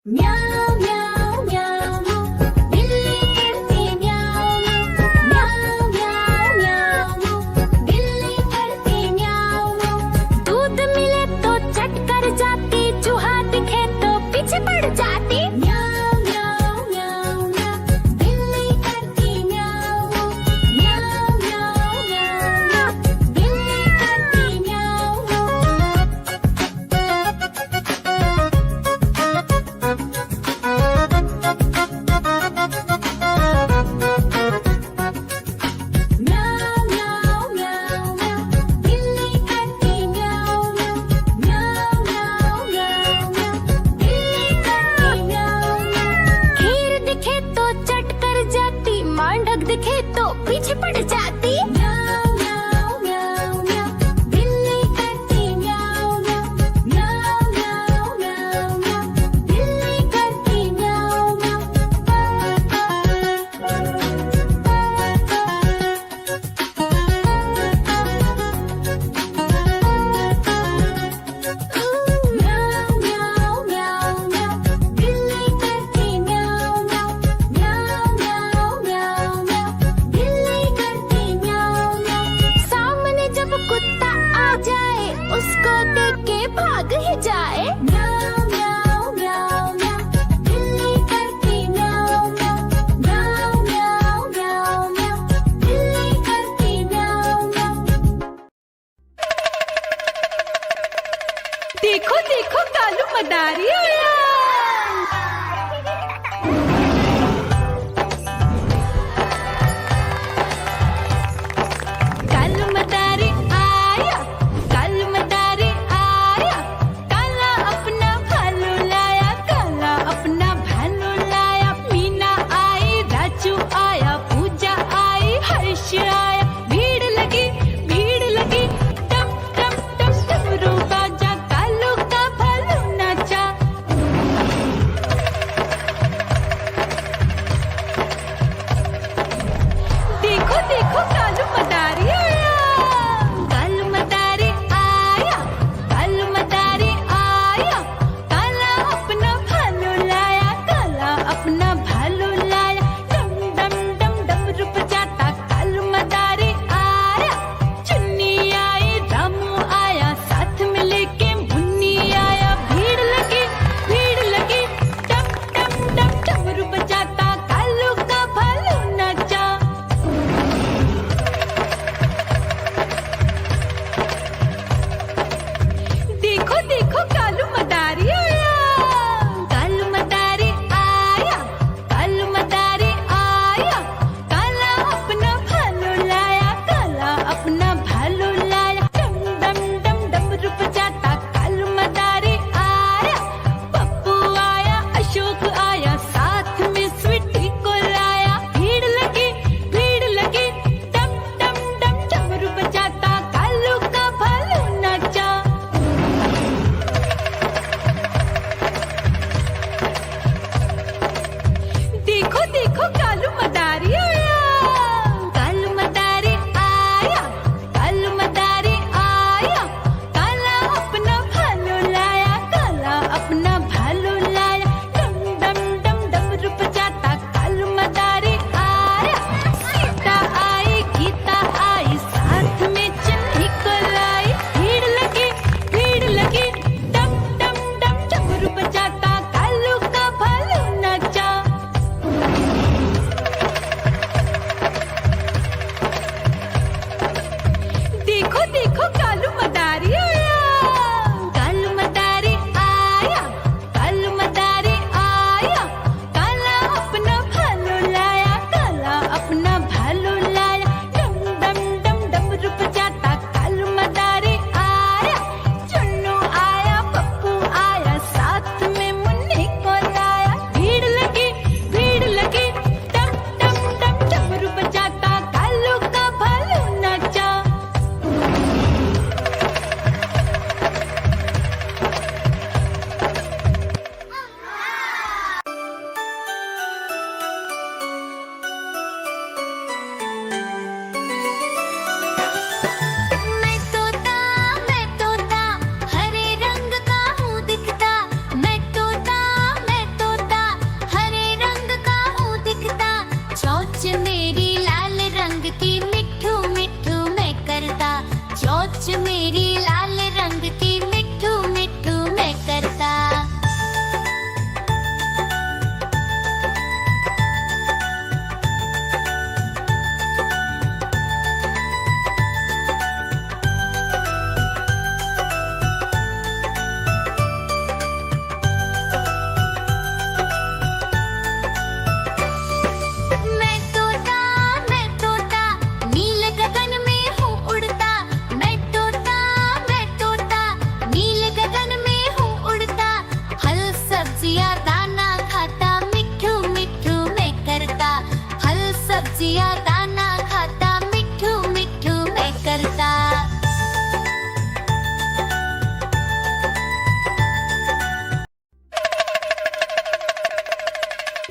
म्याऊं म्याऊं म्याऊं बिल्ली करती म्याऊं म्याऊं म्याऊं म्याऊं बिल्ली करती म्याऊं। दूध मिले तो चट कर जाती, चूहा दिखे तो पीछे पड़ जाती। म्याऊं म्याऊं म्याऊं म्याऊं बिल्ली करती म्याऊं म्याऊं म्याऊं म्याऊं बिल्ली करती म्याऊं। म्याऊं म्याऊं म्याऊं म्याऊं बिल्ली करती म्याऊं म्याऊं म्याऊं म्याऊं म्याऊं बिल्ली करती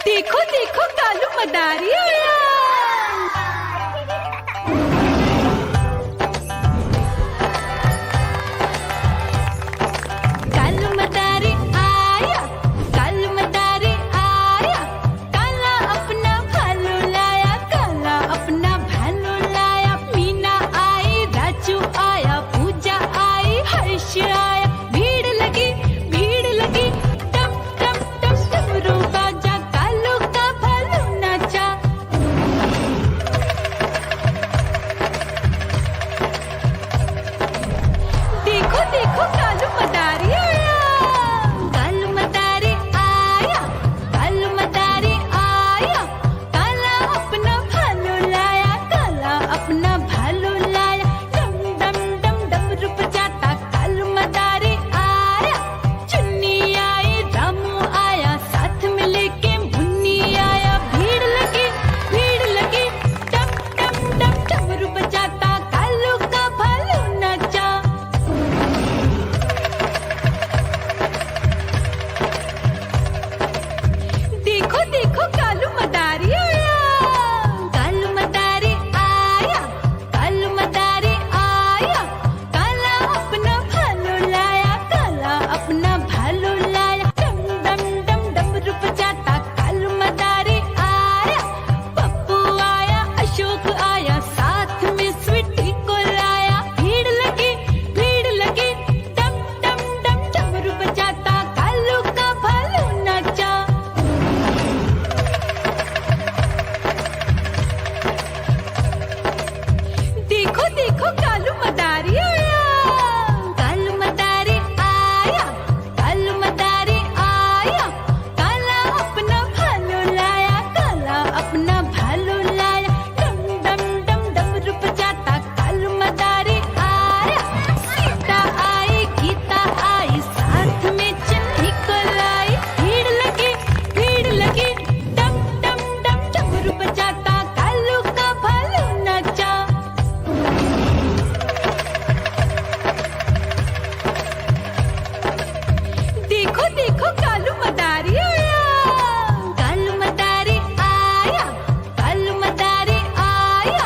देखो देखो कालू मदारी आया। कालू मदारी आया, कालू मदारी आया, काला अपना भालू लाया, काला अपना भालू लाया। मीना आई, राजू आया, पूजा आई, हर्ष आया। भीड़ लगी टम टम टम डमरू बाजा, कालू का भालू नाचा। देखो देखो कालू मदारी आया, कालू मदारी आया, कालू मदारी आया, काला अपना भालू लाया, काला अपना भालू लाया। डम डम डम डमरू बजाता कालू मदारी आया। चुन्नी आई, रामू आया, साथ में लेके मुन्नी आया। भीड़ लगी टम टम टम डमरू बजाता कालू का भालू नाचा। देखो देखो कालू मदारी आया, कालू मदारी आया, कालू मदारी आया, काला अपना भालू लाया, काला अपना भालू लाया। डम डम डम डमरू बजाता कालू मदारी आया। पप्पू आया, अशोक आया, साथ में स्वीटी को लाया। भीड़ लगी टम टम डम डमरू बजाता कालू का भालू नाचा। देखो देखो कालू मदारी आया, कालू मदारी आया, कालू मदारी आया, काला अपना भालू लाया, काला अपना भालू लाया। डम डम डम डमरू बजाता कालू मदारी आया। सीता आई, गीता आई, साथ में चन्नी को लाई। भीड़ लगी टम टम डम डमरू बजाता कालू का भालू नाचा। देखो देखो कालू मदारी आया, कालू मदारी आया, कालू मदारी आया,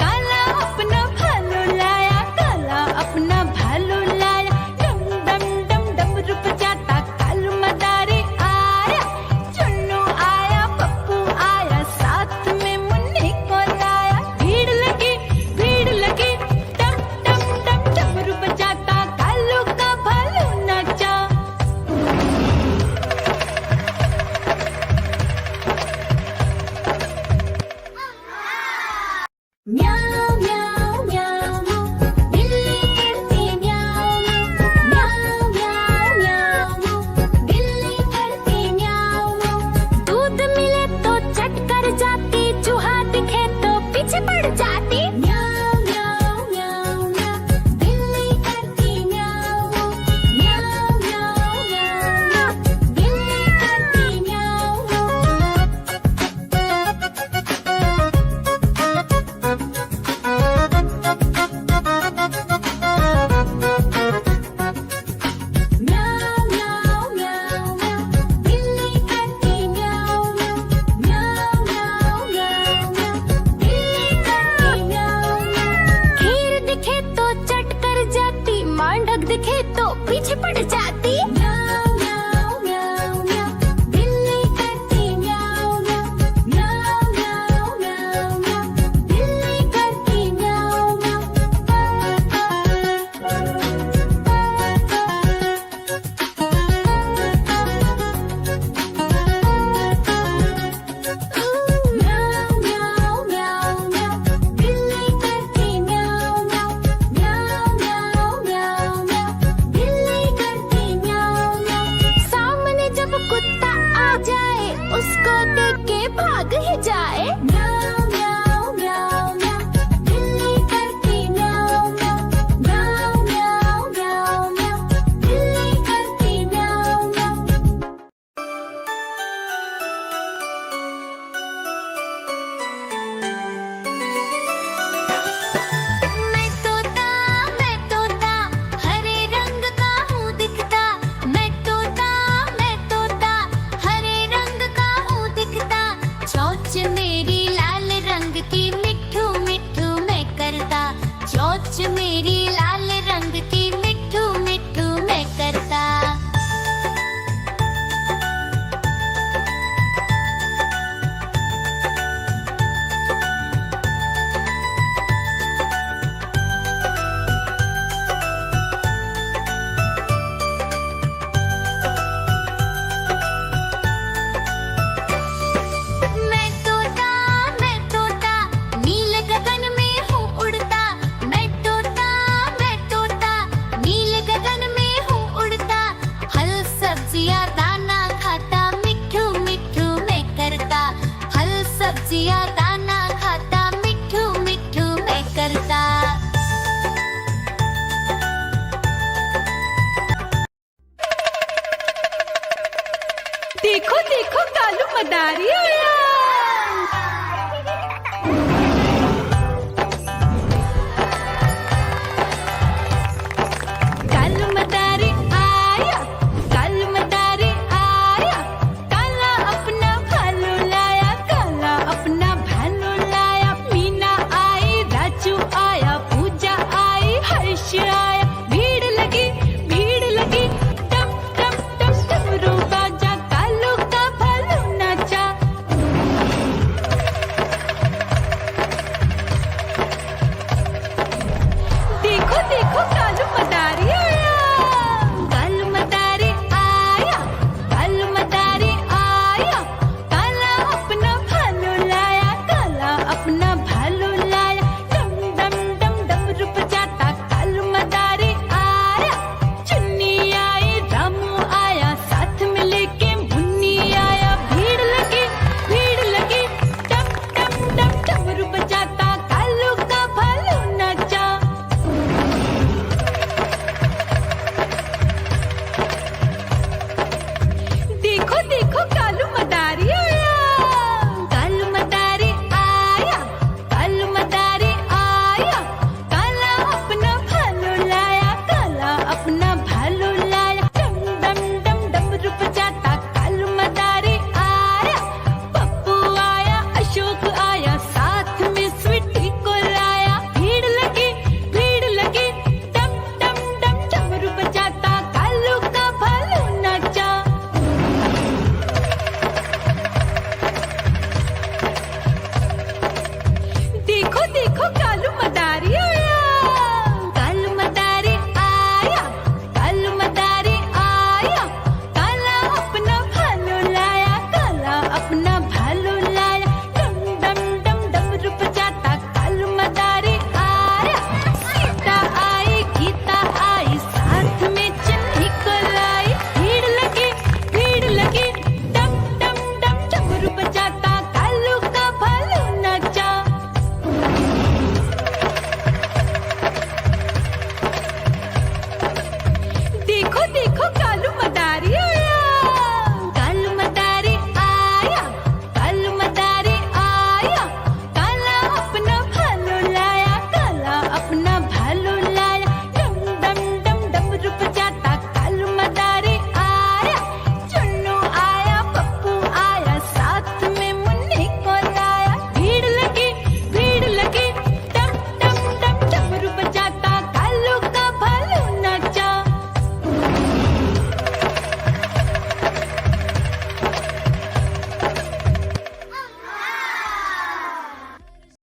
काला अपना भालू लाया, काला अपना भालू लाया। डम डम डम डमरू बजाता कालू मदारी आया। चुन्नू आया, पप्पू आया, साथ में मुन्नी को लाया। भीड़ लगी टम टम टम डमरू बजाता कालू का भालू नाचा। म्याऊ म्याऊ म्याऊ, बिल्ली करती म्याऊ म्याऊ म्याऊ म्याऊ, बिल्ली करती म्याऊ। दूध मिले तो चट कर जाती, चूहा दिखे तो पीछे पड़ जाती। म्याऊ म्याऊ म्याऊ म्याऊ, बिल्ली करती म्याऊ म्याऊ म्याऊ म्याऊ, बिल्ली करती म्याऊ। म्याऊ म्याऊ म्याऊ म्याऊ, बिल्ली करती म्याऊ म्याऊ म्याऊ म्याऊ म्याऊ, बिल्ली करती म्याऊ म्याऊ। खीर दिखे तो चट कर जाती, मांडक दिखे तो पीछे पड़ जाती। म्याऊ म्याऊ म्याऊ म्याऊ, बिल्ली करती म्याऊ म्याऊ म्याऊ म्याऊ म्याऊ म्याऊ, बिल्ली करती म्याऊ म्याऊ म्याऊ म्याऊ म्याऊ, बिल्ली करती म्याऊ म्याऊ म्याऊ म्याऊ म्याऊ म्याऊ, बिल्ली करती म्याऊ म्याऊ। सामने जब कुत्ता आ जाए, उसको देख के भाग ही जाए। म्याऊ म्याऊ म्याऊ म्याऊ, बिल्ली करती म्याऊ म्याऊ म्याऊ म्याऊ म्याऊ म्याऊ, बिल्ली करती म्याऊ म्याऊ। दिखता देखो देखो कालू मदारी आया।